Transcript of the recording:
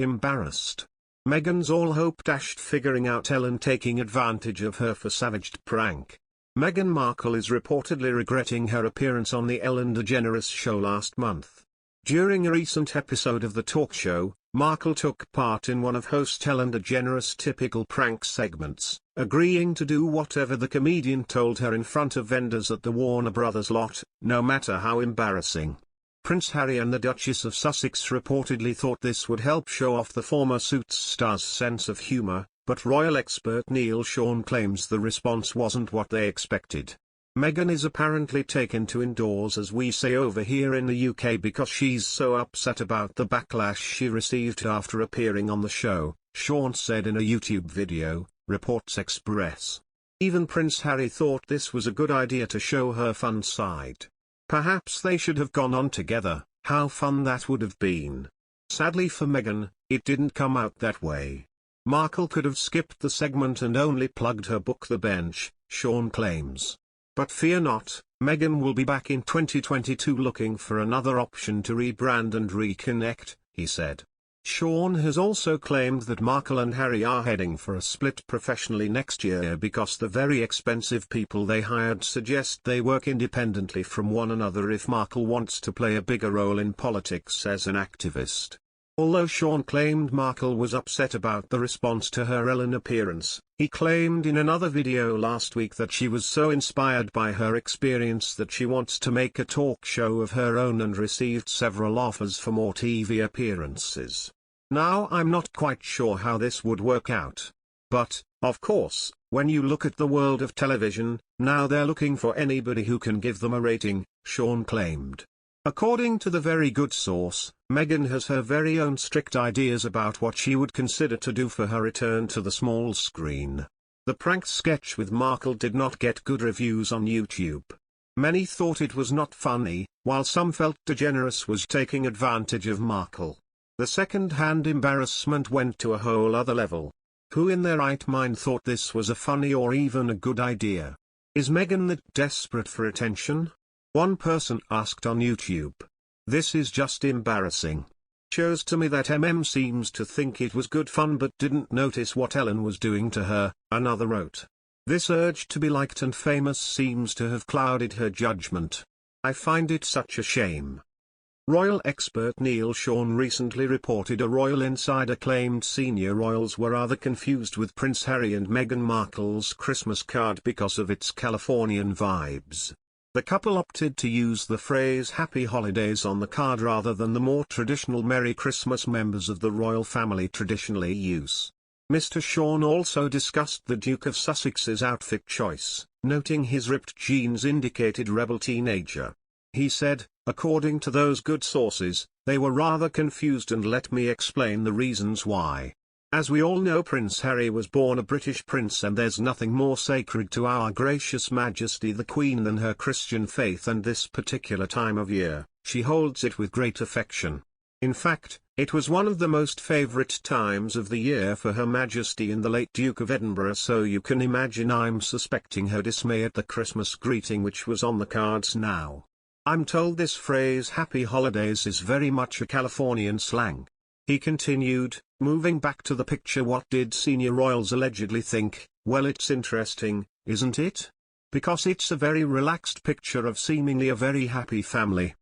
embarrassed. Meghan's all hope dashed figuring out Ellen taking advantage of her for savaged prank. Meghan Markle is reportedly regretting her appearance on the Ellen DeGeneres Show last month. During a recent episode of the talk show, Markle took part in one of host Ellen DeGeneres' typical prank segments, agreeing to do whatever the comedian told her in front of vendors at the Warner Brothers lot, no matter how embarrassing. Prince Harry and the Duchess of Sussex reportedly thought this would help show off the former Suits star's sense of humor, but royal expert Neil Sean claims the response wasn't what they expected. Meghan is apparently taken to indoors, as we say over here in the UK, because she's so upset about the backlash she received after appearing on the show, Sean said in a YouTube video, reports express. Even Prince Harry thought this was a good idea to show her fun side. Perhaps they should have gone on together, how fun that would have been. Sadly for Meghan, it didn't come out that way. Markle could have skipped the segment and only plugged her book The Bench, Sean claims. But fear not, Meghan will be back in 2022 looking for another option to rebrand and reconnect, he said. Sean has also claimed that Markle and Harry are heading for a split professionally next year because the very expensive people they hired suggest they work independently from one another if Markle wants to play a bigger role in politics as an activist. Although Sean claimed Markle was upset about the response to her Ellen appearance, he claimed in another video last week that she was so inspired by her experience that she wants to make a talk show of her own and received several offers for more TV appearances. Now I'm not quite sure how this would work out. But, of course, when you look at the world of television, now they're looking for anybody who can give them a rating, Sean claimed. According to the very good source, Meghan has her very own strict ideas about what she would consider to do for her return to the small screen. The prank sketch with Markle did not get good reviews on YouTube. Many thought it was not funny, while some felt DeGeneres was taking advantage of Markle. The second-hand embarrassment went to a whole other level. Who in their right mind thought this was a funny or even a good idea? Is Meghan that desperate for attention? One person asked on YouTube. This is just embarrassing. Shows to me that seems to think it was good fun but didn't notice what Ellen was doing to her, another wrote. This urge to be liked and famous seems to have clouded her judgment. I find it such a shame. Royal expert Neil Sean recently reported a royal insider claimed senior royals were rather confused with Prince Harry and Meghan Markle's Christmas card because of its Californian vibes. The couple opted to use the phrase Happy Holidays on the card rather than the more traditional Merry Christmas members of the royal family traditionally use. Mr. Sean also discussed the Duke of Sussex's outfit choice, noting his ripped jeans indicated rebel teenager. He said, according to those good sources, they were rather confused and let me explain the reasons why. As we all know, Prince Harry was born a British prince and there's nothing more sacred to our gracious Majesty the Queen than her Christian faith, and this particular time of year, she holds it with great affection. In fact, it was one of the most favourite times of the year for Her Majesty and the late Duke of Edinburgh, so you can imagine I'm suspecting her dismay at the Christmas greeting which was on the cards now. I'm told this phrase Happy Holidays is very much a Californian slang. He continued, moving back to the picture. What did senior royals allegedly think? Well, it's interesting, isn't it? Because it's a very relaxed picture of seemingly a very happy family.